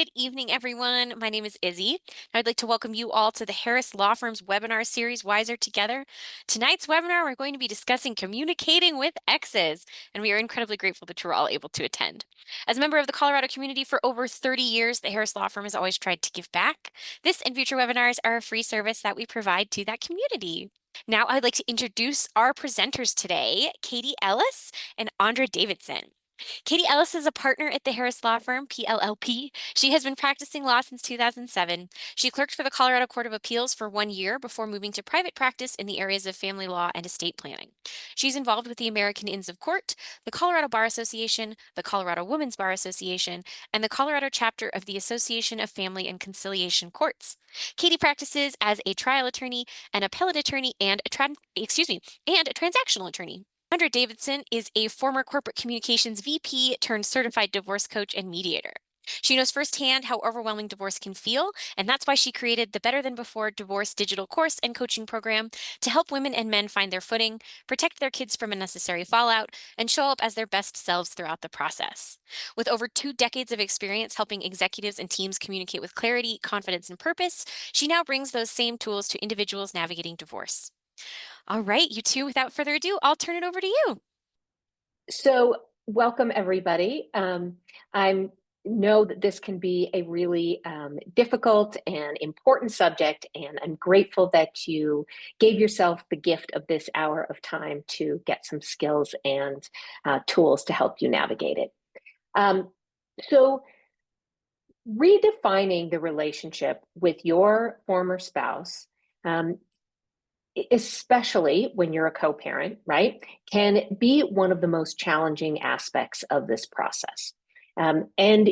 Good evening, everyone. My name is Izzy. I'd like to welcome you all to the Harris Law Firm's webinar series, Wiser Together. Tonight's webinar, we're going to be discussing communicating with exes, and we are incredibly grateful that you're all able to attend. As a member of the Colorado community for over 30 years, the Harris Law Firm has always tried to give back. This and future webinars are a free service that we provide to that community. Now, I'd like to introduce our presenters today, Katie Ellis and Andra Davidson. Katie Ellis is a partner at the Harris Law Firm, PLLP. She has been practicing law since 2007. She clerked for the Colorado Court of Appeals for 1 year before moving to private practice in the areas of family law and estate planning. She's involved with the American Inns of Court, the Colorado Bar Association, the Colorado Women's Bar Association, and the Colorado chapter of the Association of Family and Conciliation Courts. Katie practices as a trial attorney, an appellate attorney, and and a transactional attorney. Andra Davidson is a former corporate communications VP turned certified divorce coach and mediator. She knows firsthand how overwhelming divorce can feel, and that's why she created the Better Than Before Divorce digital course and coaching program to help women and men find their footing, protect their kids from unnecessary fallout, and show up as their best selves throughout the process. With over 2 decades of experience helping executives and teams communicate with clarity, confidence, and purpose, she now brings those same tools to individuals navigating divorce. All right, you two, without further ado, I'll turn it over to you. So, welcome everybody. I know that this can be a really difficult and important subject, and I'm grateful that you gave yourself the gift of this hour of time to get some skills and tools to help you navigate it. So, redefining the relationship with your former spouse, especially when you're a co-parent, right, can be one of the most challenging aspects of this process. And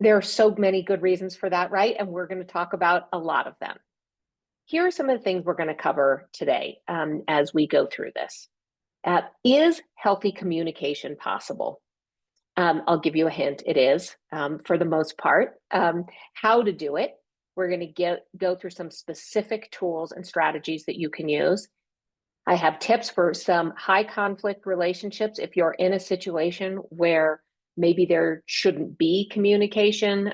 there are so many good reasons for that, right? And we're going to talk about a lot of them. Here are some of the things we're going to cover today as we go through this. Is healthy communication possible? I'll give you a hint. It is, for the most part. How to do it. We're going to go through some specific tools and strategies that you can use. I have tips for some high conflict relationships if you're in a situation where maybe there shouldn't be communication,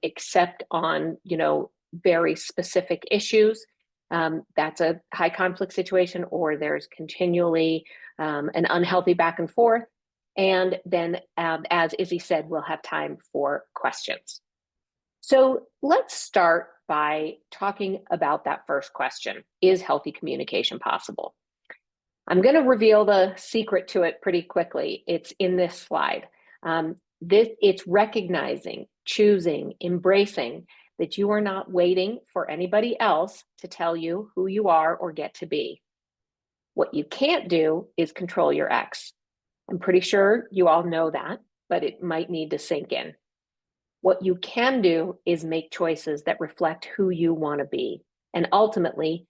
except on, very specific issues. That's a high conflict situation, or there's continually an unhealthy back and forth. And then, as Izzy said, we'll have time for questions. So let's start by talking about that first question. Is healthy communication possible? I'm going to reveal the secret to it pretty quickly. It's in this slide. It's recognizing, choosing, embracing that you are not waiting for anybody else to tell you who you are or get to be. What you can't do is control your ex. I'm pretty sure you all know that, but it might need to sink in. What you can do is make choices that reflect who you want to be. And ultimately,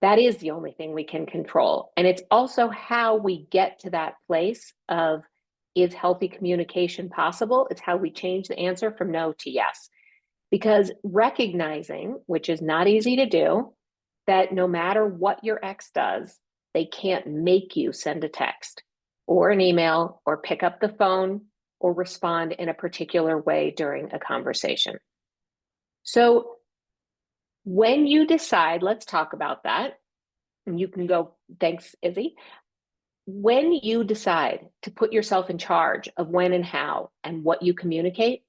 that is the only thing we can control. And it's also how we get to that place of, is healthy communication possible? It's how we change the answer from no to yes. Because recognizing, which is not easy to do, that no matter what your ex does, they can't make you send a text or an email or pick up the phone or respond in a particular way during a conversation. So when you decide, let's talk about that. And you can go, thanks, Izzy. When you decide to put yourself in charge of when and how and what you communicate,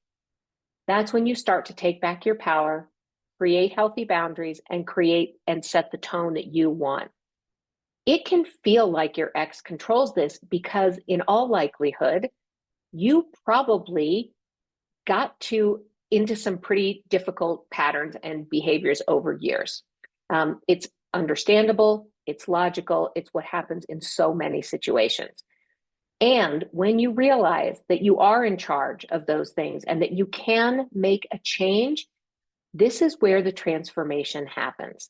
that's when you start to take back your power, create healthy boundaries, and create and set the tone that you want. It can feel like your ex controls this because, in all likelihood, you probably got into some pretty difficult patterns and behaviors over years. It's understandable, it's logical, it's what happens in so many situations. And when you realize that you are in charge of those things and that you can make a change, this is where the transformation happens.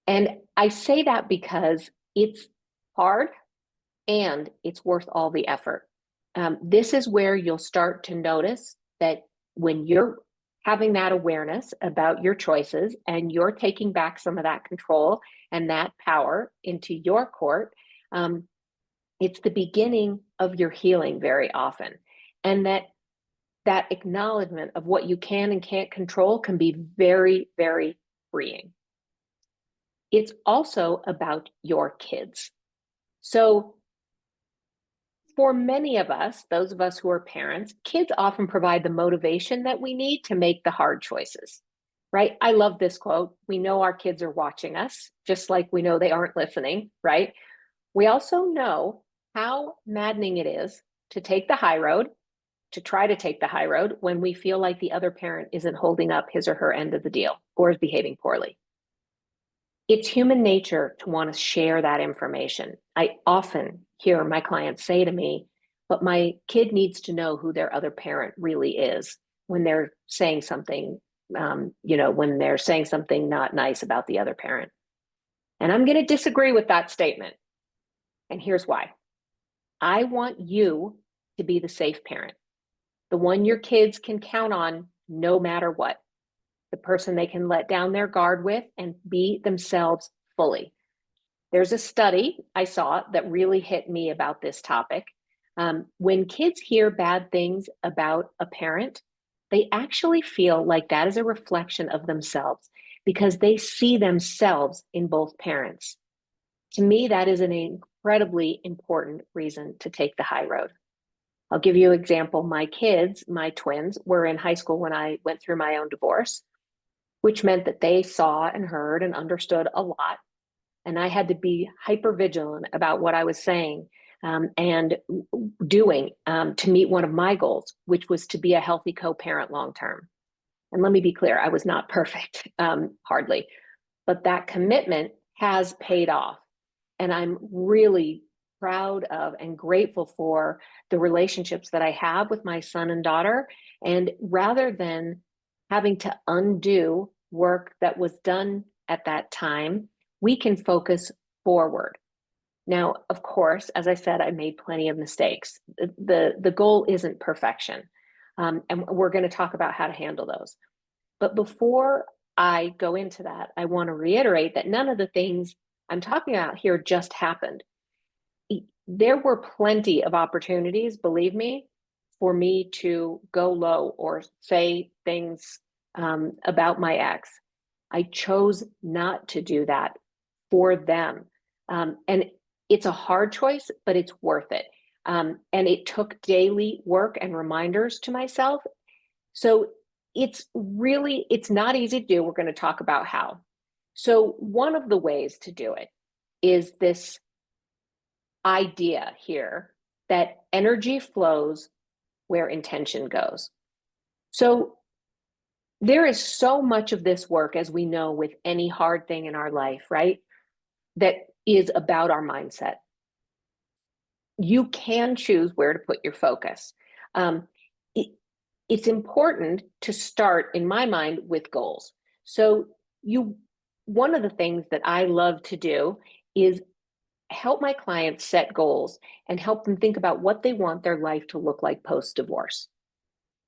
And I say that because it's hard and it's worth all the effort. This is where you'll start to notice that when you're having that awareness about your choices and you're taking back some of that control and that power into your court, it's the beginning of your healing very often. And that that acknowledgement of what you can and can't control can be very, very freeing. It's also about your kids. So for many of us, those of us who are parents, kids often provide the motivation that we need to make the hard choices, right? I love this quote. We know our kids are watching us, just like we know they aren't listening, right? We also know how maddening it is to take the high road, to try to take the high road when we feel like the other parent isn't holding up his or her end of the deal or is behaving poorly. It's human nature to want to share that information. I often hear my clients say to me, but my kid needs to know who their other parent really is when they're saying something, when they're saying something not nice about the other parent. And I'm going to disagree with that statement. And here's why. I want you to be the safe parent, the one your kids can count on no matter what, the person they can let down their guard with and be themselves fully. There's a study I saw that really hit me about this topic. When kids hear bad things about a parent, they actually feel like that is a reflection of themselves because they see themselves in both parents. To me, that is an incredibly important reason to take the high road. I'll give you an example. My kids, my twins, were in high school when I went through my own divorce, which meant that they saw and heard and understood a lot. And I had to be hyper vigilant about what I was saying and doing to meet one of my goals, which was to be a healthy co parent long term. And let me be clear, I was not perfect, hardly, but that commitment has paid off. And I'm really proud of and grateful for the relationships that I have with my son and daughter. And rather than having to undo work that was done at that time, we can focus forward. Now, of course, as I said, I made plenty of mistakes. The goal isn't perfection. And we're going to talk about how to handle those. But before I go into that, I want to reiterate that none of the things I'm talking about here just happened. There were plenty of opportunities, believe me, for me to go low or say things about my ex. I chose not to do that for them. And it's a hard choice, but it's worth it. And it took daily work and reminders to myself. So it's not easy to do. We're going to talk about how. So one of the ways to do it is this idea here that energy flows where intention goes. So there is so much of this work, as we know, with any hard thing in our life, right? That is about our mindset. You can choose where to put your focus. Um, it, it's important to start, in my mind, with goals. So one of the things that I love to do is help my clients set goals and help them think about what they want their life to look like post-divorce.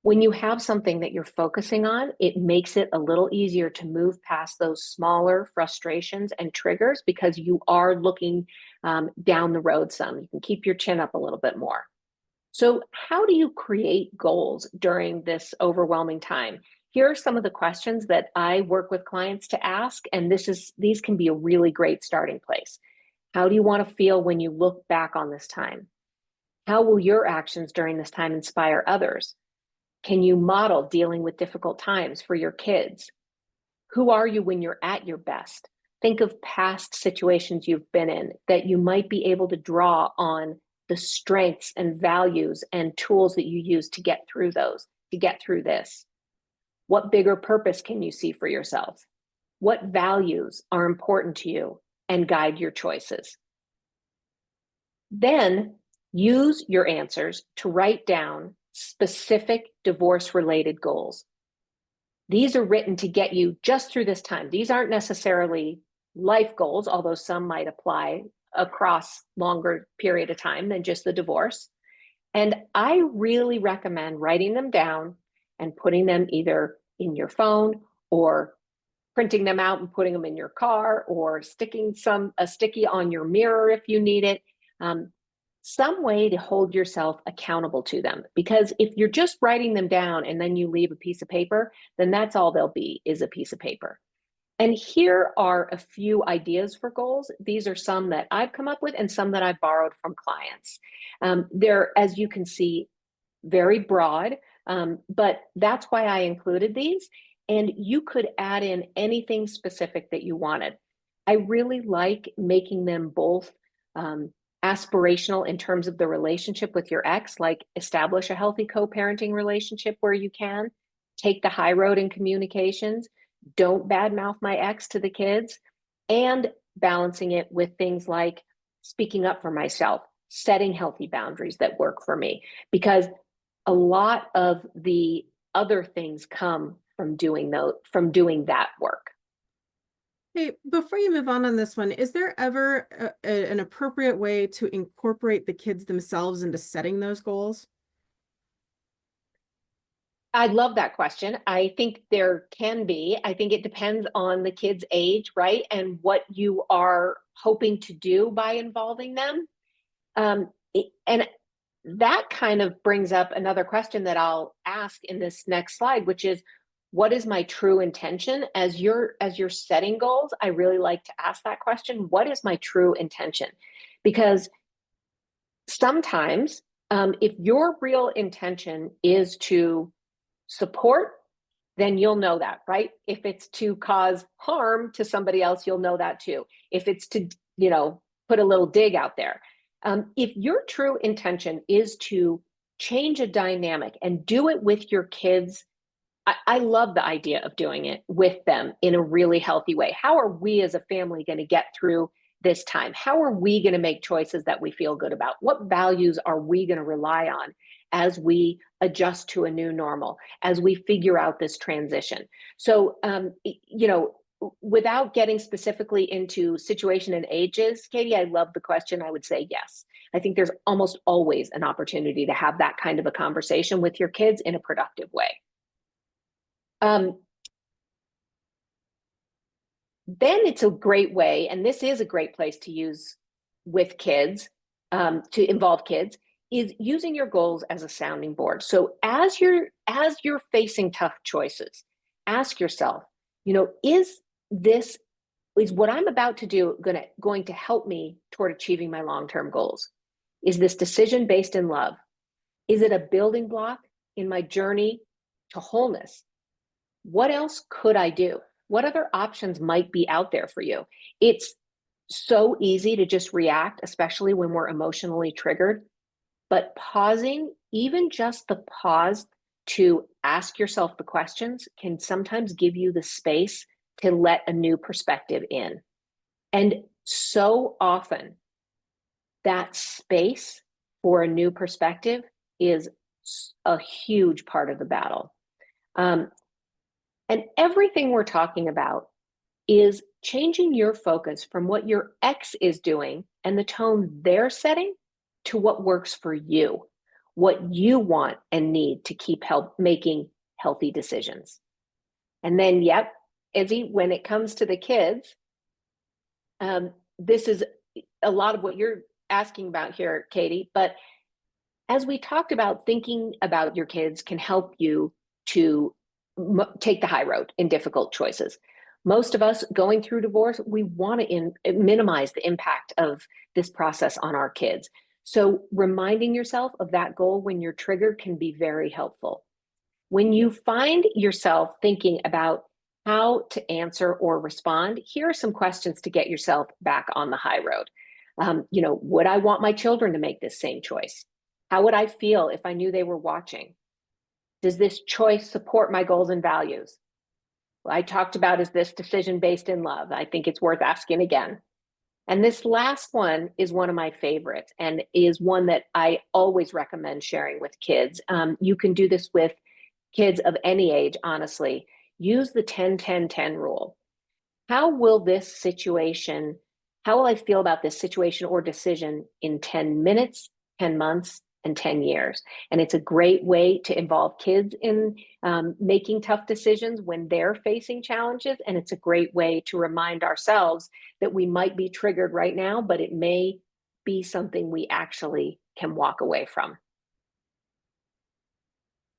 When you have something that you're focusing on, it makes it a little easier to move past those smaller frustrations and triggers because you are looking down the road some. You can keep your chin up a little bit more. So, how do you create goals during this overwhelming time? Here are some of the questions that I work with clients to ask, and these can be a really great starting place. How do you want to feel when you look back on this time? How will your actions during this time inspire others? Can you model dealing with difficult times for your kids? Who are you when you're at your best? Think of past situations you've been in that you might be able to draw on the strengths and values and tools that you use to get through those, to get through this. What bigger purpose can you see for yourself? What values are important to you and guide your choices? Then use your answers to write down specific divorce-related goals. These are written to get you just through this time. These aren't necessarily life goals, although some might apply across longer period of time than just the divorce. And I really recommend writing them down and putting them either in your phone or printing them out and putting them in your car or sticking a sticky on your mirror if you need it. some way to hold yourself accountable to them. Because if you're just writing them down and then you leave a piece of paper, then that's all they'll be, is a piece of paper. And here are a few ideas for goals. These are some that I've come up with and some that I've borrowed from clients. They're, as you can see, very broad, but that's why I included these. And you could add in anything specific that you wanted. I really like making them both aspirational in terms of the relationship with your ex, like establish a healthy co-parenting relationship where you can, take the high road in communications, don't badmouth my ex to the kids, and balancing it with things like speaking up for myself, setting healthy boundaries that work for me. Because a lot of the other things come from doing that work. Hey, before you move on this one, is there ever an appropriate way to incorporate the kids themselves into setting those goals? I love that question. I think there can be. I think it depends on the kid's age, right? And what you are hoping to do by involving them. And that kind of brings up another question that I'll ask in this next slide, which is, what is my true intention? As you're setting goals, I really like to ask that question. What is my true intention? Because sometimes, if your real intention is to support, then you'll know that, right? If it's to cause harm to somebody else, you'll know that too. If it's to, put a little dig out there. If your true intention is to change a dynamic and do it with your kids, I love the idea of doing it with them in a really healthy way. How are we as a family going to get through this time? How are we going to make choices that we feel good about? What values are we going to rely on as we adjust to a new normal, as we figure out this transition? So, without getting specifically into situation and ages, Katie, I love the question. I would say yes. I think there's almost always an opportunity to have that kind of a conversation with your kids in a productive way. Um, then it's a great way, and this is a great place to use with kids, to involve kids, is using your goals as a sounding board. So as you're facing tough choices, ask yourself, this is what I'm about to do going to help me toward achieving my long-term goals? Is this decision based in love? Is it a building block in my journey to wholeness? What else could I do? What other options might be out there for you? It's so easy to just react, especially when we're emotionally triggered. But pausing, even just the pause to ask yourself the questions, can sometimes give you the space to let a new perspective in. And so often, that space for a new perspective is a huge part of the battle. And everything we're talking about is changing your focus from what your ex is doing and the tone they're setting to what works for you, what you want and need to keep making healthy decisions. And then, yep, Izzy, when it comes to the kids, this is a lot of what you're asking about here, Katie. But as we talked about, thinking about your kids can help you to take the high road in difficult choices. Most of us going through divorce, we want to minimize the impact of this process on our kids. So reminding yourself of that goal when you're triggered can be very helpful. When you find yourself thinking about how to answer or respond, here are some questions to get yourself back on the high road. Would I want my children to make this same choice? How would I feel if I knew they were watching? Does this choice support my goals and values? Well, I talked about, is this decision based in love? I think it's worth asking again. And this last one is one of my favorites and is one that I always recommend sharing with kids. You can do this with kids of any age, honestly. Use the 10-10-10 rule. How will I feel about this situation or decision in 10 minutes, 10 months, and 10 years? And it's a great way to involve kids in making tough decisions when they're facing challenges. And it's a great way to remind ourselves that we might be triggered right now, but it may be something we actually can walk away from.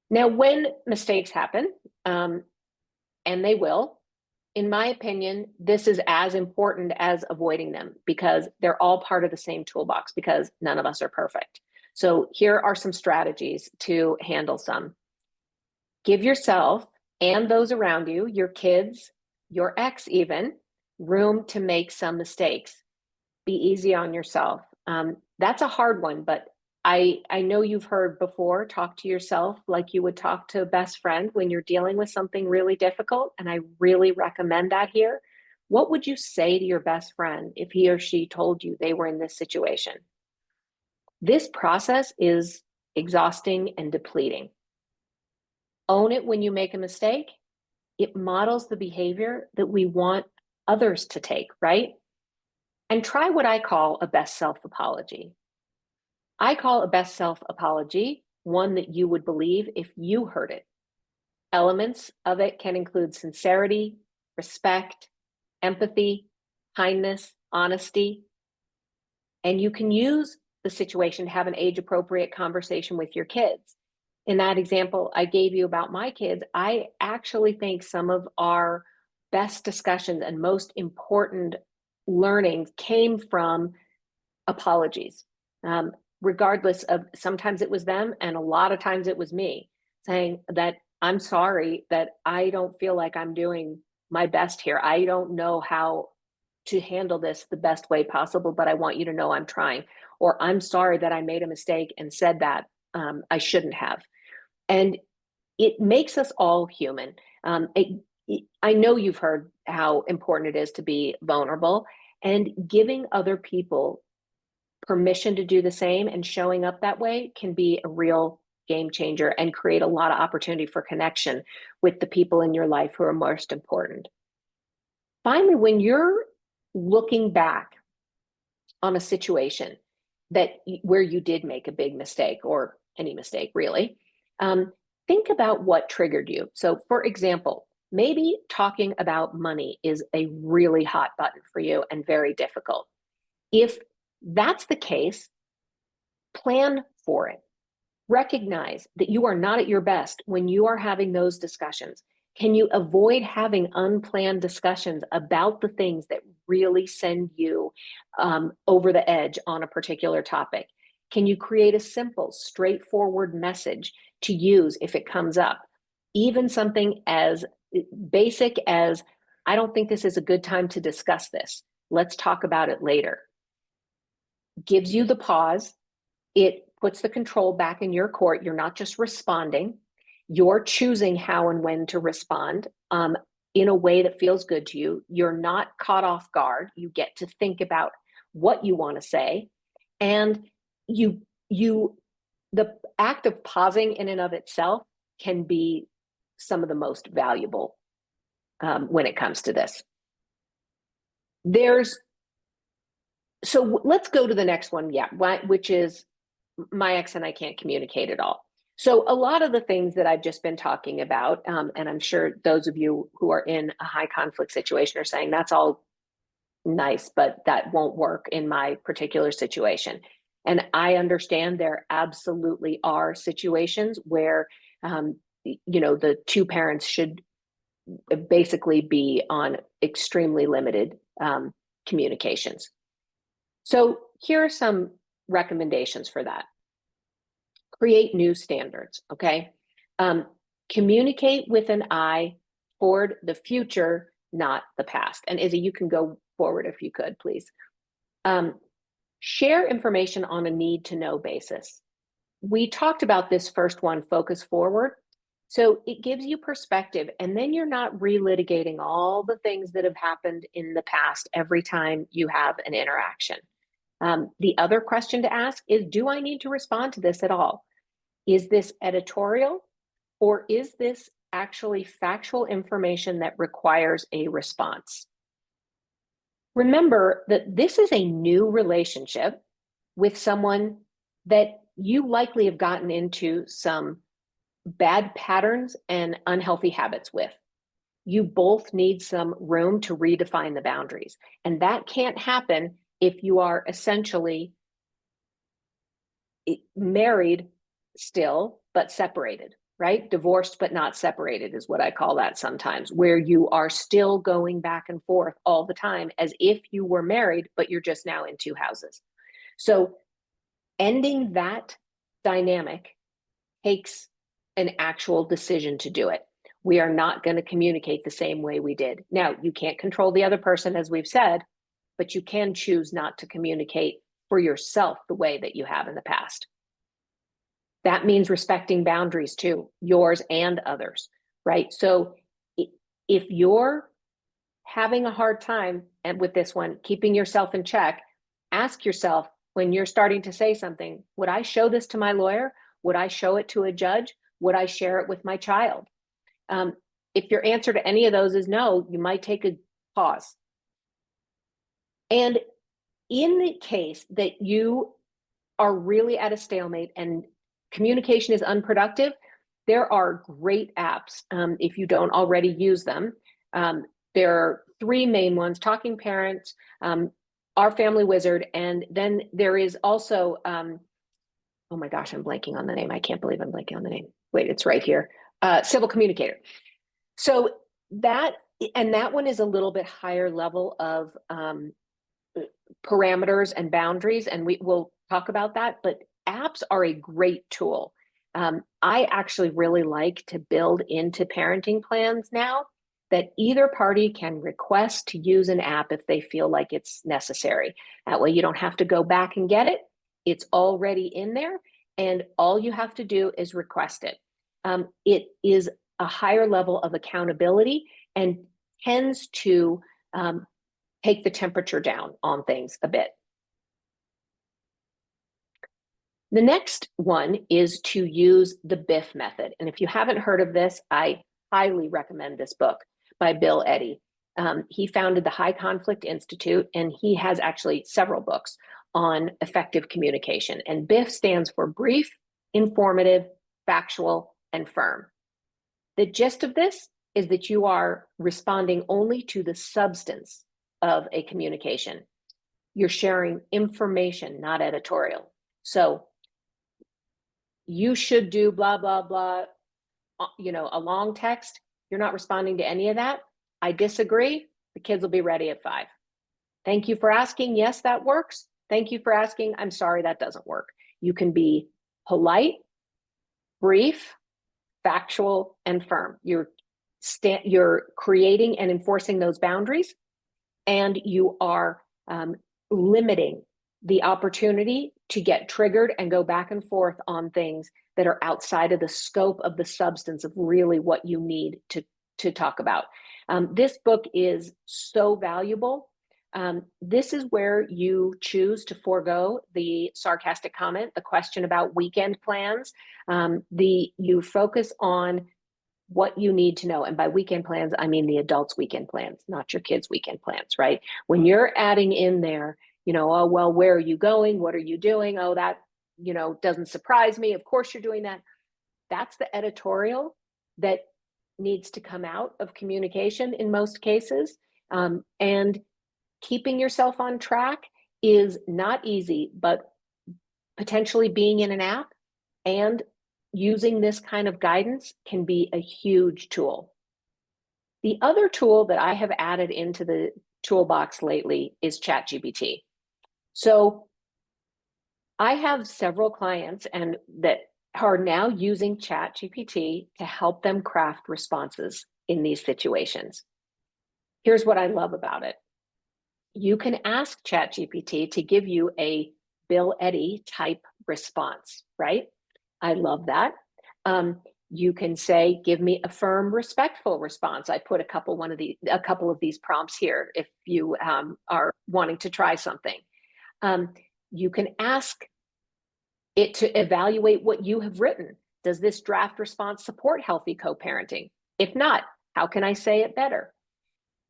Now, when mistakes happen, and they will, in my opinion, this is as important as avoiding them because they're all part of the same toolbox because none of us are perfect. So here are some strategies to handle some. Give yourself and those around you, your kids, your ex even, room to make some mistakes. Be easy on yourself. That's a hard one, but I know you've heard before, talk to yourself like you would talk to a best friend when you're dealing with something really difficult. And I really recommend that here. What would you say to your best friend if he or she told you they were in this situation? This process is exhausting and depleting. Own it when you make a mistake. It models the behavior that we want others to take, right? And try what I call a best self apology. I call a best self apology one that you would believe if you heard it. Elements of it can include sincerity, respect, empathy, kindness, honesty. And you can use the situation to have an age appropriate conversation with your kids. In that example I gave you about my kids, I actually think some of our best discussions and most important learnings came from apologies. Regardless of, sometimes it was them and a lot of times it was me saying that I'm sorry that I don't feel like I'm doing my best here. I don't know how to handle this the best way possible, but I want you to know I'm trying. Or I'm sorry that I made a mistake and said that I shouldn't have. And it makes us all human. I know you've heard how important it is to be vulnerable, and giving other people permission to do the same and showing up that way can be a real game changer and create a lot of opportunity for connection with the people in your life who are most important. Finally, when you're looking back on a situation that where you did make a big mistake or any mistake really, think about what triggered you. So for example, maybe talking about money is a really hot button for you and very difficult. If that's the case, plan for it. Recognize that you are not at your best when you are having those discussions. Can you avoid having unplanned discussions about the things that really send you over the edge on a particular topic? Can you create a simple, straightforward message to use if it comes up? Even something as basic as, I don't think this is a good time to discuss this. Let's talk about it later. Gives you the pause. It puts the control back in your court. You're not just responding. You're choosing how and when to respond in a way that feels good to you. You're not caught off guard. You get to think about what you want to say. And the act of pausing in and of itself can be some of the most valuable when it comes to this. So let's go to the next one, which is my ex and I can't communicate at all. So a lot of the things that I've just been talking about, and I'm sure those of you who are in a high conflict situation are saying that's all nice, but that won't work in my particular situation. And I understand there absolutely are situations where, the two parents should basically be on extremely limited communications. So here are some recommendations for that. Create new standards, okay? Communicate with an eye toward the future, not the past. And Izzy, you can go forward if you could, please. Share information on a need to know basis. We talked about this first one, focus forward. So it gives you perspective, and then you're not relitigating all the things that have happened in the past every time you have an interaction. The other question to ask is, do I need to respond to this at all? Is this editorial, or is this actually factual information that requires a response? Remember that this is a new relationship with someone that you likely have gotten into some bad patterns and unhealthy habits with. You both need some room to redefine the boundaries. And that can't happen if you are essentially married still, but separated, right? Divorced, but not separated is what I call that sometimes, where you are still going back and forth all the time as if you were married, but you're just now in two houses. So ending that dynamic takes an actual decision to do it. We are not going to communicate the same way we did. Now, you can't control the other person, as we've said, but you can choose not to communicate for yourself the way that you have in the past. That means respecting boundaries too, yours and others, right? So if you're having a hard time and with this one, keeping yourself in check, ask yourself when you're starting to say something, would I show this to my lawyer? Would I show it to a judge? Would I share it with my child? If your answer to any of those is no, you might take a pause. And in the case that you are really at a stalemate and communication is unproductive, there are great apps if you don't already use them. There are three main ones: Talking Parents, Our Family Wizard, and then there is also, oh my gosh, I'm blanking on the name. I can't believe I'm blanking on the name. Wait, it's right here. Civil Communicator. So that one is a little bit higher level of parameters and boundaries, and we will talk about that, but apps are a great tool. I actually really like to build into parenting plans now that either party can request to use an app if they feel like it's necessary. That way you don't have to go back and get it. It's already in there, and all you have to do is request it. It is a higher level of accountability and tends to take the temperature down on things a bit. The next one is to use the BIF method. And if you haven't heard of this, I highly recommend this book by Bill Eddy. He founded the High Conflict Institute, and he has actually several books on effective communication. And BIF stands for brief, informative, factual, and firm. The gist of this is that you are responding only to the substance of a communication. You're sharing information, not editorial. So you should do blah, blah, blah, a long text. You're not responding to any of that. I disagree. The kids will be ready at 5. Thank you for asking. Yes, that works. Thank you for asking. I'm sorry, that doesn't work. You can be polite, brief, factual, and firm. You're creating and enforcing those boundaries, and you are limiting the opportunity to get triggered and go back and forth on things that are outside of the scope of the substance of really what you need to talk about. This book is so valuable. This is where you choose to forego the sarcastic comment, the question about weekend plans. You focus on what you need to know. And by weekend plans, I mean the adults' weekend plans, not your kids' weekend plans, right? When you're adding in there, oh, well, where are you going? What are you doing? Oh, that, doesn't surprise me. Of course you're doing that. That's the editorial that needs to come out of communication in most cases. And keeping yourself on track is not easy, but potentially being in an app and using this kind of guidance can be a huge tool. The other tool that I have added into the toolbox lately is ChatGPT. So I have several clients and that are now using ChatGPT to help them craft responses in these situations. Here's what I love about it. You can ask ChatGPT to give you a Bill Eddy type response, right? I love that. You can say, give me a firm, respectful response. I put a couple of these prompts here if you are wanting to try something. You can ask it to evaluate what you have written. Does this draft response support healthy co-parenting? If not, how can I say it better?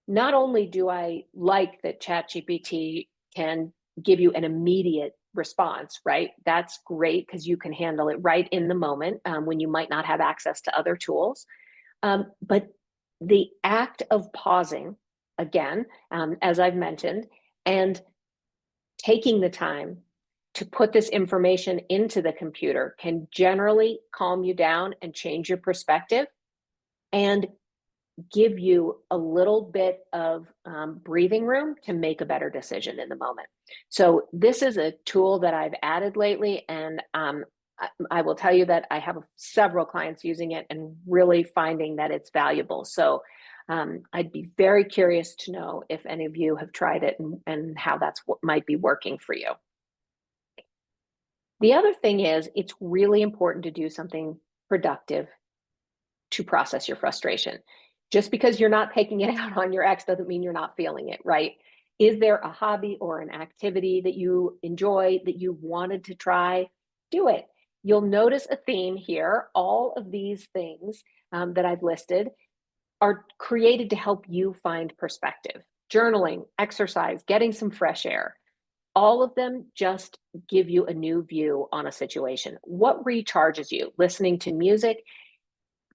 Not only do I like that ChatGPT can give you an immediate response, right? That's great because you can handle it right in the moment when you might not have access to other tools. But the act of pausing, again, as I've mentioned, and taking the time to put this information into the computer can generally calm you down and change your perspective and give you a little bit of breathing room to make a better decision in the moment. So this is a tool that I've added lately, and I will tell you that I have several clients using it and really finding that it's valuable. So I'd be very curious to know if any of you have tried it and how that's what might be working for you. The other thing is, it's really important to do something productive to process your frustration. Just because you're not taking it out on your ex doesn't mean you're not feeling it, right? Is there a hobby or an activity that you enjoy that you wanted to try? Do it. You'll notice a theme here. All of these things that I've listed are created to help you find perspective. Journaling, exercise, getting some fresh air, all of them just give you a new view on a situation. What recharges you? Listening to music.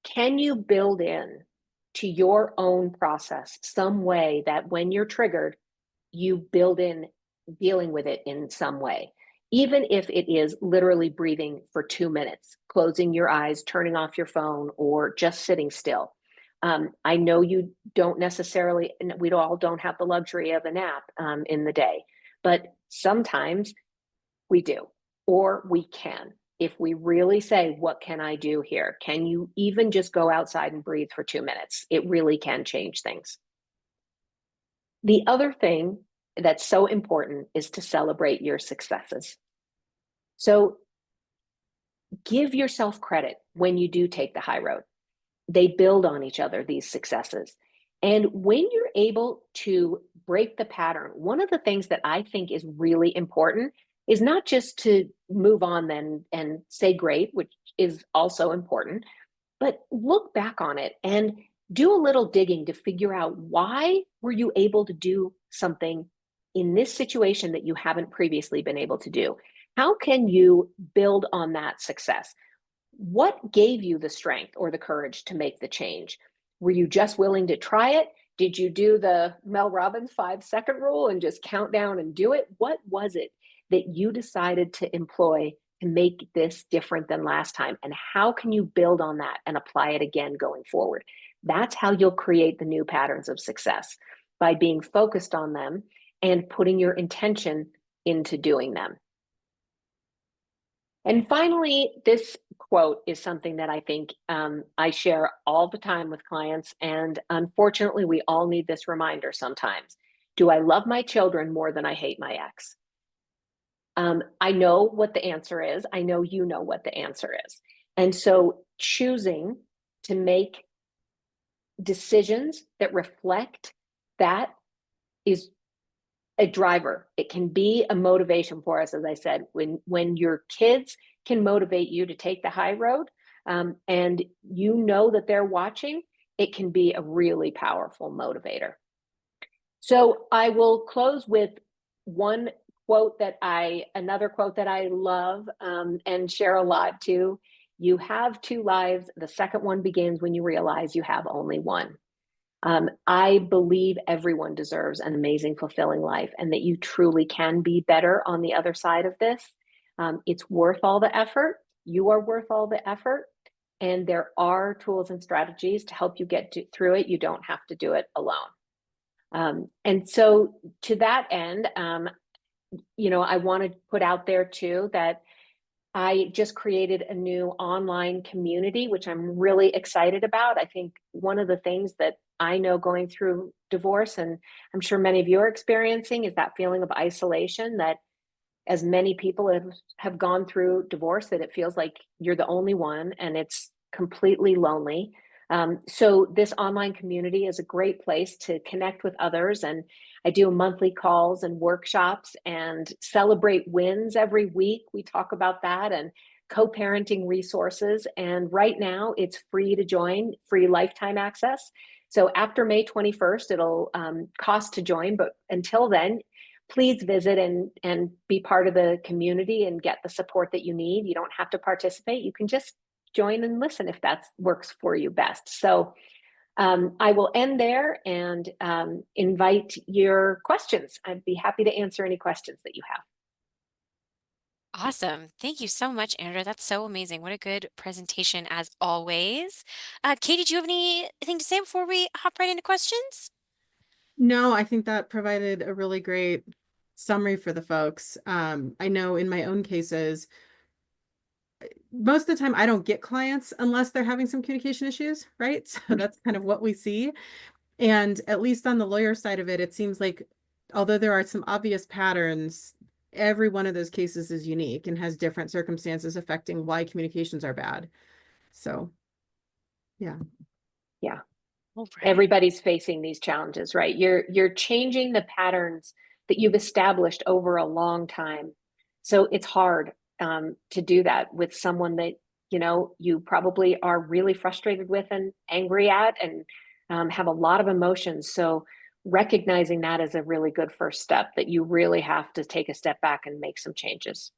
Can you build in to your own process some way that when you're triggered, you build in dealing with it in some way? Even if it is literally breathing for 2 minutes, closing your eyes, turning off your phone, or just sitting still. I know you don't necessarily, we all don't have the luxury of a nap in the day, but sometimes we do, or we can. If we really say, what can I do here? Can you even just go outside and breathe for 2 minutes? It really can change things. The other thing that's so important is to celebrate your successes. So give yourself credit when you do take the high road. They build on each other, these successes. And when you're able to break the pattern, one of the things that I think is really important is not just to move on then and say great, which is also important, but look back on it and do a little digging to figure out, why were you able to do something in this situation that you haven't previously been able to do? How can you build on that success? What gave you the strength or the courage to make the change? Were you just willing to try it? Did you do the Mel Robbins 5-second rule and just count down and do it? What was it that you decided to employ to make this different than last time? And how can you build on that and apply it again going forward? That's how you'll create the new patterns of success, by being focused on them and putting your intention into doing them. And finally, this quote is something that I think I share all the time with clients. And unfortunately, we all need this reminder sometimes. Do I love my children more than I hate my ex? I know what the answer is. I know you know what the answer is. And so choosing to make decisions that reflect that is a driver. It can be a motivation for us, as I said, when your kids can motivate you to take the high road, and you know that they're watching, it can be a really powerful motivator. So I will close with another quote that I love and share a lot too. You have two lives. The second one begins when you realize you have only one. I believe everyone deserves an amazing, fulfilling life, and that you truly can be better on the other side of this. It's worth all the effort. You are worth all the effort. And there are tools and strategies to help you get through it. You don't have to do it alone. And so to that end, I want to put out there too that I just created a new online community, which I'm really excited about. I think one of the things that I know going through divorce, and I'm sure many of you are experiencing, is that feeling of isolation, that as many people have gone through divorce, that it feels like you're the only one and it's completely lonely. So this online community is a great place to connect with others. And I do monthly calls and workshops and celebrate wins every week. We talk about that, and co-parenting resources. And right now it's free to join, free lifetime access. So after May 21st, it'll cost to join, but until then, please visit and be part of the community and get the support that you need. You don't have to participate. You can just join and listen if that works for you best. So I will end there and invite your questions. I'd be happy to answer any questions that you have. Awesome. Thank you so much, Andrea. That's so amazing. What a good presentation as always. Katie, do you have anything to say before we hop right into questions? No, I think that provided a really great summary for the folks. I know in my own cases, most of the time I don't get clients unless they're having some communication issues, right? So that's kind of what we see. And at least on the lawyer side of it, it seems like although there are some obvious patterns, every one of those cases is unique and has different circumstances affecting why communications are bad. So, yeah. Yeah. All right. Everybody's facing these challenges, right? You're changing the patterns that you've established over a long time. So it's hard to do that with someone that you probably are really frustrated with and angry at, and have a lot of emotions. So recognizing that is a really good first step, that you really have to take a step back and make some changes.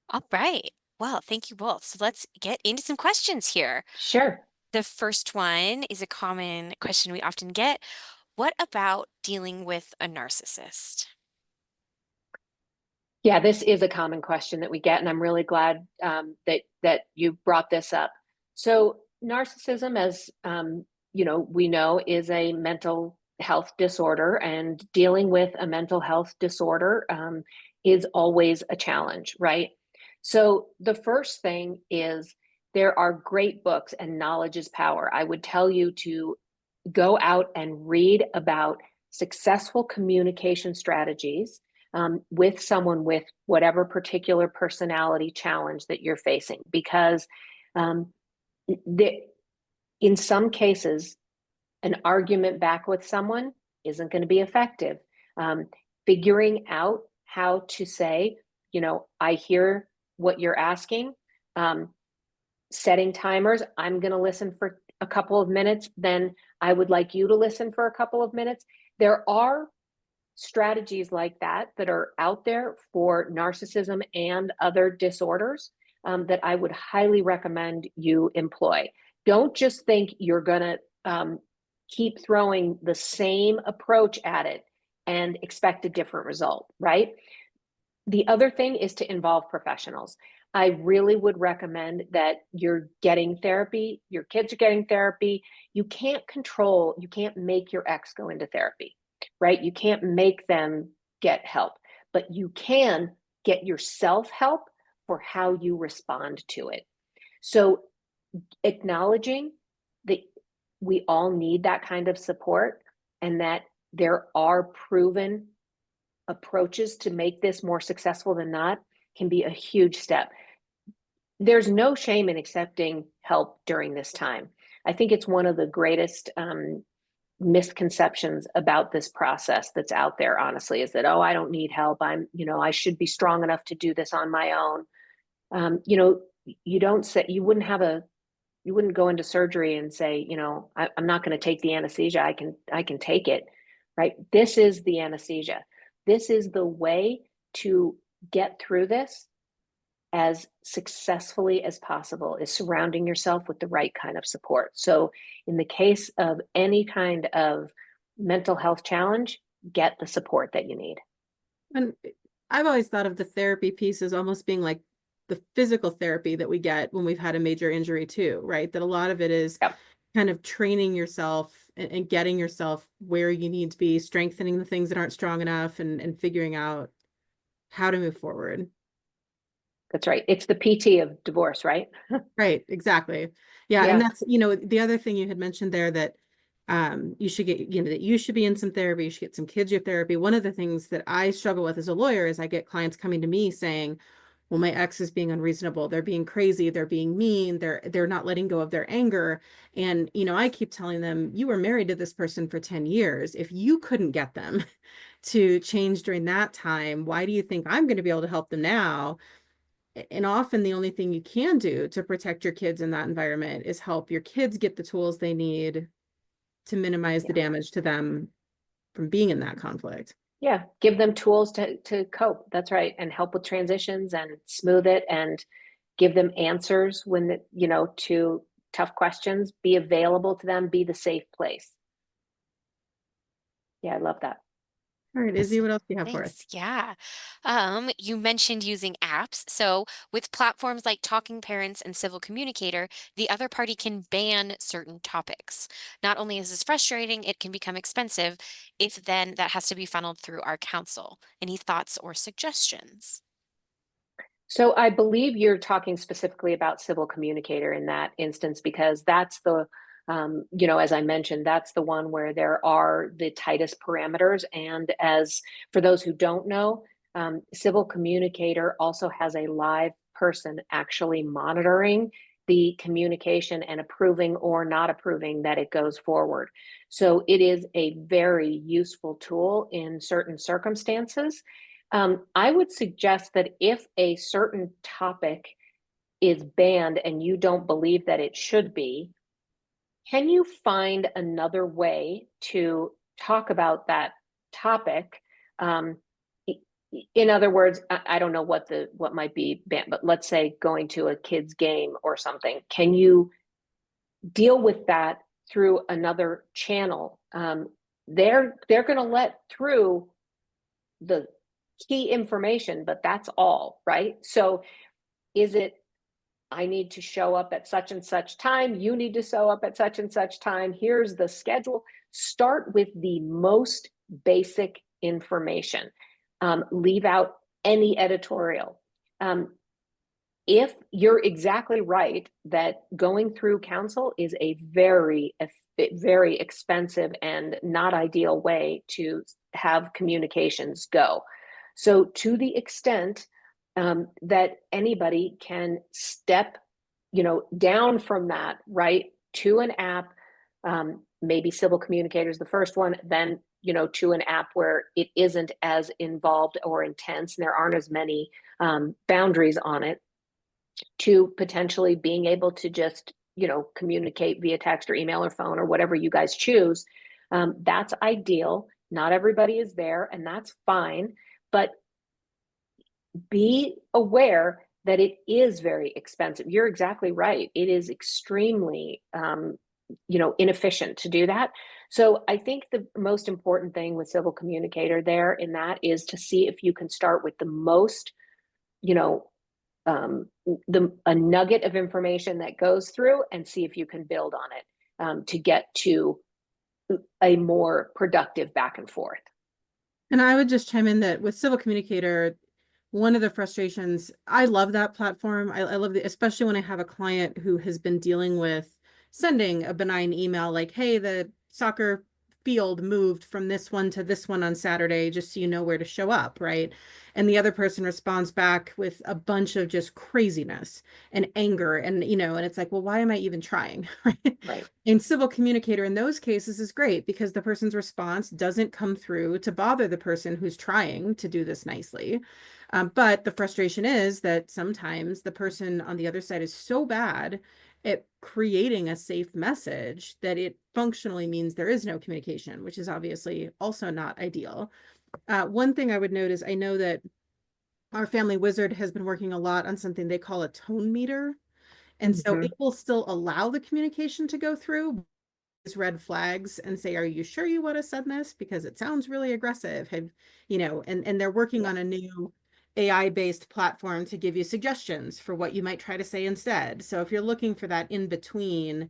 All right. Well, thank you both. So let's get into some questions here. Sure. The first one is a common question we often get. What about dealing with a narcissist? Yeah, this is a common question that we get, and I'm really glad that you brought this up. So, narcissism, as we know, is a mental health disorder, and dealing with a mental health disorder is always a challenge, right? So, the first thing is there are great books, and knowledge is power. I would tell you to go out and read about successful communication strategies with someone with whatever particular personality challenge that you're facing, because um, in some cases, an argument back with someone isn't going to be effective. Um, Figuring out how to say, I hear what you're asking, um, setting timers. I'm going to listen for a couple of minutes, then I would like you to listen for a couple of minutes. There are strategies like that are out there for narcissism and other disorders, that I would highly recommend you employ. Don't just think you're going to keep throwing the same approach at it and expect a different result, right? The other thing is to involve professionals. I really would recommend that you're getting therapy, your kids are getting therapy. You can't make your ex go into therapy, right? You can't make them get help, but you can get yourself help for how you respond to it. So acknowledging that we all need that kind of support, and that there are proven approaches to make this more successful than not, can be a huge step. There's no shame in accepting help during this time. I think it's one of the greatest misconceptions about this process that's out there, honestly, is that, oh, I don't need help. I should be strong enough to do this on my own. You don't say, you wouldn't go into surgery and say, I'm not going to take the anesthesia. I can take it, right? This is the anesthesia. This is the way to get through this as successfully as possible, is surrounding yourself with the right kind of support. So in the case of any kind of mental health challenge, get the support that you need. And I've always thought of the therapy piece as almost being like the physical therapy that we get when we've had a major injury too, right? That a lot of it is Yep. kind of training yourself and getting yourself where you need to be, strengthening the things that aren't strong enough, and figuring out how to move forward. That's right. It's the PT of divorce, right? Right, exactly. Yeah, and Yeah. that's, the other thing you had mentioned there that you should get, that you should be in some therapy, you should get some kids your therapy. One of the things that I struggle with as a lawyer is I get clients coming to me saying, well, my ex is being unreasonable, they're being crazy, they're being mean, they're not letting go of their anger. And I keep telling them, you were married to this person for 10 years. If you couldn't get them to change during that time, why do you think I'm going to be able to help them now? And often the only thing you can do to protect your kids in that environment is help your kids get the tools they need to minimize the Yeah. damage to them from being in that conflict. Yeah. Give them tools to cope. That's right. And help with transitions and smooth it, and give them answers to tough questions, be available to them, be the safe place. Yeah, I love that. All right, Izzy, what else do you have for us? Thanks. Yeah. You mentioned using apps. So with platforms like Talking Parents and Civil Communicator, the other party can ban certain topics. Not only is this frustrating, it can become expensive if then that has to be funneled through our counsel. Any thoughts or suggestions? So I believe you're talking specifically about civil communicator in that instance, because that's the, as I mentioned, that's the one where there are the tightest parameters. And as for those who don't know, civil communicator also has a live person actually monitoring the communication and approving or not approving that it goes forward. So it is a very useful tool in certain circumstances. I would suggest that if a certain topic is banned and you don't believe that it should be, can you find another way to talk about that topic? Um, in other words, I don't know what might be banned, but let's say going to a kid's game or something. Can you deal with that through another channel? They're going to let through the key information, but that's all, right? So is it, I need to show up at such and such time, you need to show up at such and such time, here's the schedule. Start with the most basic information. Leave out any editorial. If you're exactly right that going through counsel is a very expensive and not ideal way to have communications go. So to the extent that anybody can step, down from that, right, to an app, maybe civil communicators the first one, then to an app where it isn't as involved or intense and there aren't as many boundaries on it, to potentially being able to just communicate via text or email or phone or whatever you guys choose. That's ideal. Not everybody is there, and that's fine, but be aware that it is very expensive. You're exactly right. It is extremely inefficient to do that. So I think the most important thing with civil communicator there in that is to see if you can start with the most, you know a nugget of information that goes through, and see if you can build on it to get to a more productive back and forth. And I would just chime in that with Civil Communicator, one of the frustrations, I love that platform. I love it, especially when I have a client who has been dealing with sending a benign email like, hey, the soccer field moved from this one to this one on Saturday, just so you know where to show up, right? And the other person responds back with a bunch of just craziness and anger. And, and it's like, well, why am I even trying? Right. Right. And civil communicator in those cases is great because the person's response doesn't come through to bother the person who's trying to do this nicely. But the frustration is that sometimes the person on the other side is so bad at creating a safe message that it functionally means there is no communication, which is obviously also not ideal. One thing I would note is I know that our family wizard has been working a lot on something they call a tone meter. And so Mm-hmm. it will still allow the communication to go through, red flags, and say, are you sure you want to send this? Because it sounds really aggressive. And they're working Yeah. on a new AI-based platform to give you suggestions for what you might try to say instead. So if you're looking for that in between,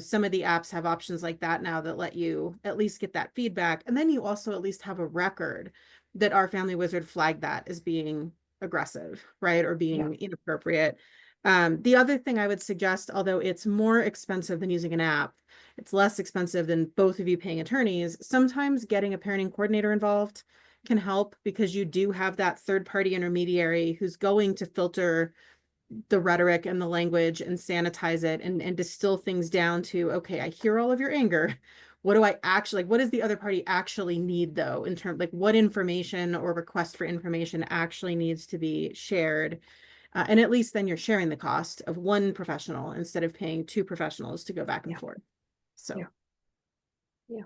some of the apps have options like that now that let you at least get that feedback. And then you also at least have a record that our family wizard flagged that as being aggressive, right? Or Yeah. being inappropriate. The other thing I would suggest, although it's more expensive than using an app, it's less expensive than both of you paying attorneys. Sometimes getting a parenting coordinator involved can help because you do have that third party intermediary who's going to filter the rhetoric and the language and sanitize it and distill things down to, okay, I hear all of your anger. What do I actually, like, what does the other party actually need though, in terms, like what information or request for information actually needs to be shared? And at least then you're sharing the cost of one professional instead of paying two professionals to go back and Yeah. forth. Yeah. So Yeah.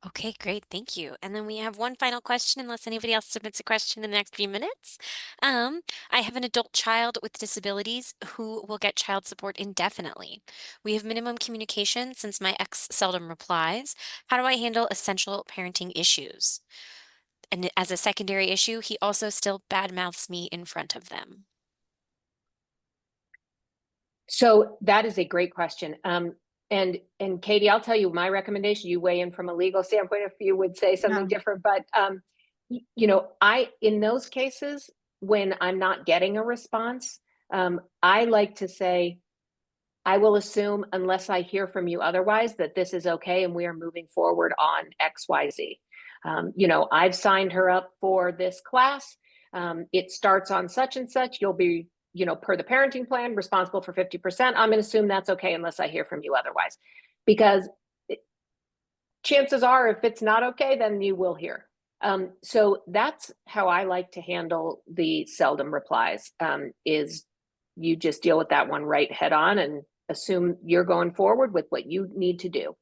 Okay, great. Thank you. And then we have one final question, unless anybody else submits a question in the next few minutes. Um, I have an adult child with disabilities who will get child support indefinitely. We have minimum communication since my ex seldom replies. How do I handle essential parenting issues? And as a secondary issue, he also still badmouths me in front of them. So that is a great question. And Katie, I'll tell you my recommendation. You weigh in from a legal standpoint if you would say something Yeah. different. But I in those cases when I'm not getting a response, I like to say, I will assume, unless I hear from you otherwise, that this is okay and we are moving forward on XYZ. I've signed her up for this class. It starts on such and such. You'll be, per the parenting plan, responsible for 50%. I'm going to assume that's okay unless I hear from you otherwise. Because chances are, if it's not okay, then you will hear. So that's how I like to handle the seldom replies, is you just deal with that one right head on and assume you're going forward with what you need to do.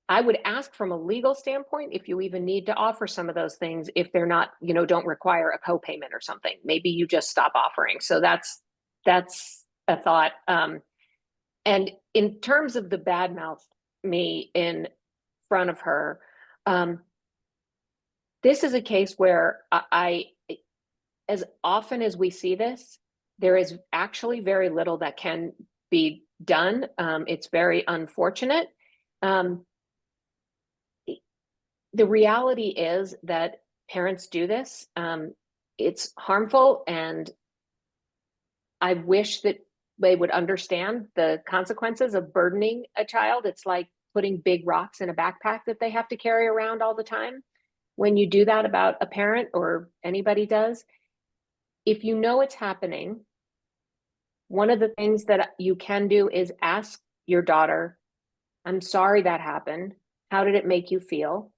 I would ask from a legal standpoint if you even need to offer some of those things if they're not, don't require a copayment or something. Maybe you just stop offering. So that's a thought. And in terms of the bad mouth me in front of her, this is a case where as often as we see this, there is actually very little that can be done. It's very unfortunate. Um, the reality is that parents do this. It's harmful, and I wish that they would understand the consequences of burdening a child. It's like putting big rocks in a backpack that they have to carry around all the time. When you do that about a parent, or anybody does, if you know it's happening, one of the things that you can do is ask your daughter, I'm sorry that happened. How did it make you feel?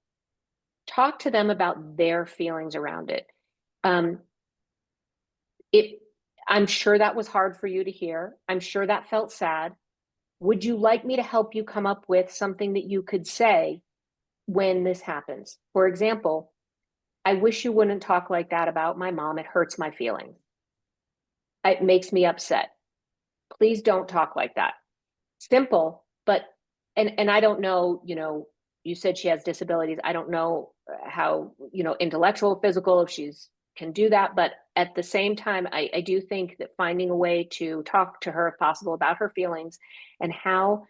Talk to them about their feelings around it. Um, it I'm sure that was hard for you to hear. I'm sure that felt sad. Would you like me to help you come up with something that you could say when this happens? For example, I wish you wouldn't talk like that about my mom. It hurts my feelings. It makes me upset. Please don't talk like that. Simple, but and I don't know, you said she has disabilities. I don't know how, intellectual, physical, if she's can do that. But at the same time, I do think that finding a way to talk to her, if possible, about her feelings and how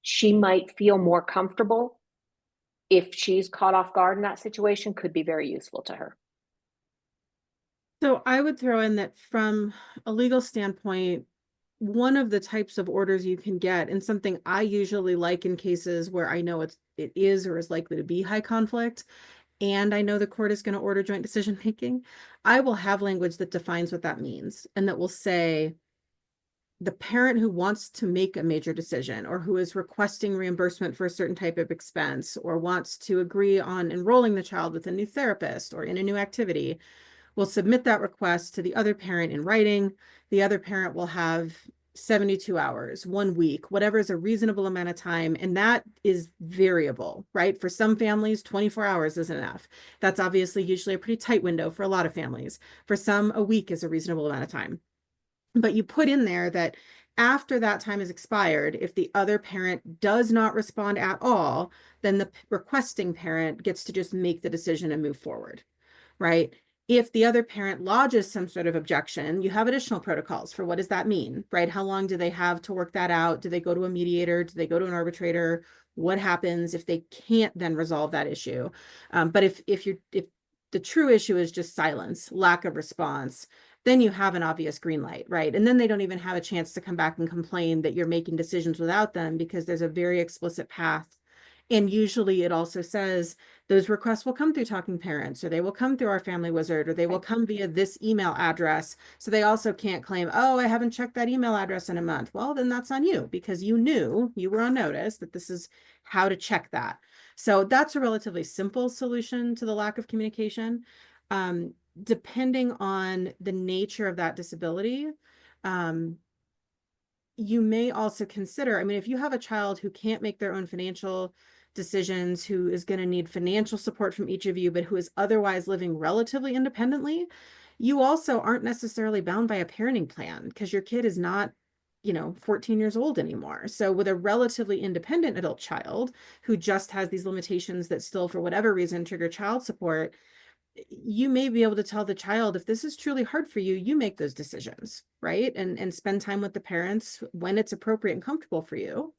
she might feel more comfortable if she's caught off guard in that situation could be very useful to her. So I would throw in that from a legal standpoint, one of the types of orders you can get, and something I usually like in cases where I know it is or is likely to be high conflict, and I know the court is going to order joint decision making, I will have language that defines what that means and that will say the parent who wants to make a major decision or who is requesting reimbursement for a certain type of expense or wants to agree on enrolling the child with a new therapist or in a new activity will submit that request to the other parent in writing. The other parent will have 72 hours, 1 week, whatever is a reasonable amount of time. And that is variable, right? For some families, 24 hours is enough. That's obviously usually a pretty tight window for a lot of families. For some, a week is a reasonable amount of time. But you put in there that after that time is expired, if the other parent does not respond at all, then the requesting parent gets to just make the decision and move forward, right? If the other parent lodges some sort of objection, you have additional protocols for what does that mean, right? How long do they have to work that out? Do they go to a mediator? Do they go to an arbitrator? What happens if they can't then resolve that issue? But if the true issue is just silence, lack of response, then you have an obvious green light, right? And then they don't even have a chance to come back and complain that you're making decisions without them because there's a very explicit path. And usually it also says those requests will come through Talking Parents, or they will come through our Family Wizard, or they will come via this email address. So they also can't claim, oh, I haven't checked that email address in a month. Well, then that's on you because you were on notice that this is how to check that. So that's a relatively simple solution to the lack of communication. Depending on the nature of that disability, you may also consider, I mean, if you have a child who can't make their own financial decisions, who is going to need financial support from each of you, but who is otherwise living relatively independently, you also aren't necessarily bound by a parenting plan because your kid is not, 14 years old anymore. So with a relatively independent adult child who just has these limitations that still, for whatever reason, trigger child support, you may be able to tell the child, if this is truly hard for you, you make those decisions, right? And spend time with the parents when it's appropriate and comfortable for you.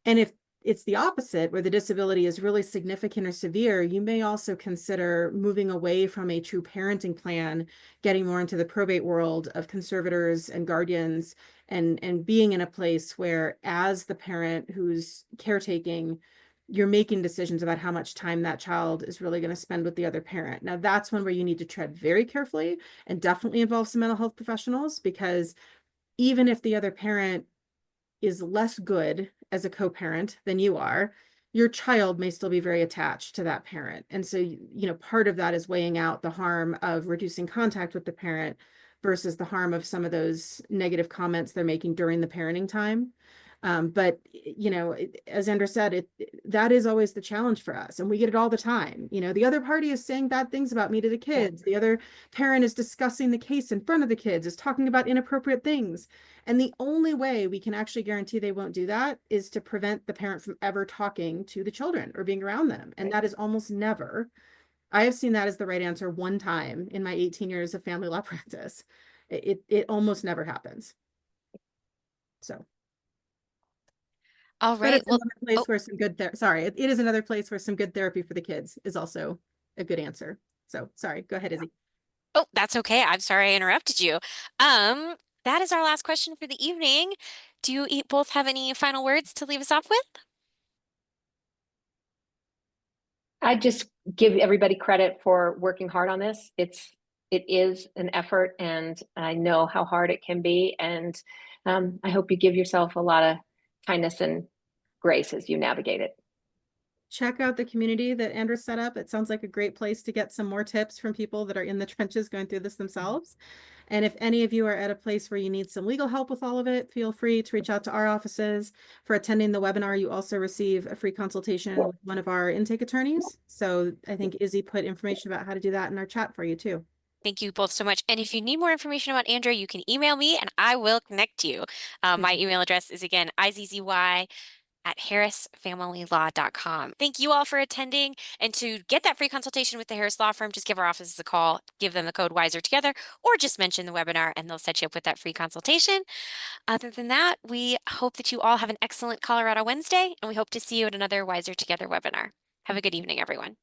And if it's the opposite, where the disability is really significant or severe, you may also consider moving away from a true parenting plan, getting more into the probate world of conservators and guardians, and being in a place where, as the parent who's caretaking, you're making decisions about how much time that child is really going to spend with the other parent. Now, that's one where you need to tread very carefully and definitely involve some mental health professionals, because even if the other parent is less good as a co-parent than you are, your child may still be very attached to that parent. And so, part of that is weighing out the harm of reducing contact with the parent versus the harm of some of those negative comments they're making during the parenting time. But as Andra said, that is always the challenge for us, and we get it all the time. The other party is saying bad things about me to the kids. The other parent is discussing the case in front of the kids, is talking about inappropriate things. And the only way we can actually guarantee they won't do that is to prevent the parent from ever talking to the children or being around them. And that is almost never. I have seen that as the right answer one time in my 18 years of family law practice. It almost never happens. So. All But right. it's Well, another place oh, where some good sorry, it is another place where some good therapy for the kids is also a good answer. So sorry, go ahead, Izzy. oh, that's okay. I'm sorry I interrupted you. Um, that is our last question for the evening. Do you both have any final words to leave us off with? I just give everybody credit for working hard on this. It is an effort, and I know how hard it can be. And I hope you give yourself a lot of kindness and grace as you navigate it. Check out the community that Andrew set up. It sounds like a great place to get some more tips from people that are in the trenches going through this themselves. And if any of you are at a place where you need some legal help with all of it, feel free to reach out to our offices. For attending the webinar, you also receive a free consultation with one of our intake attorneys. So I think Izzy put information about how to do that in our chat for you too. Thank you both so much. And if you need more information about Andrea, you can email me and I will connect you. My email address is again, izzy@harrisfamilylaw.com. Thank you all for attending. And to get that free consultation with the Harris Law Firm, just give our offices a call, give them the code WISER together, or just mention the webinar and they'll set you up with that free consultation. Other than that, we hope that you all have an excellent Colorado Wednesday, and we hope to see you at another WISER Together webinar. Have a good evening, everyone.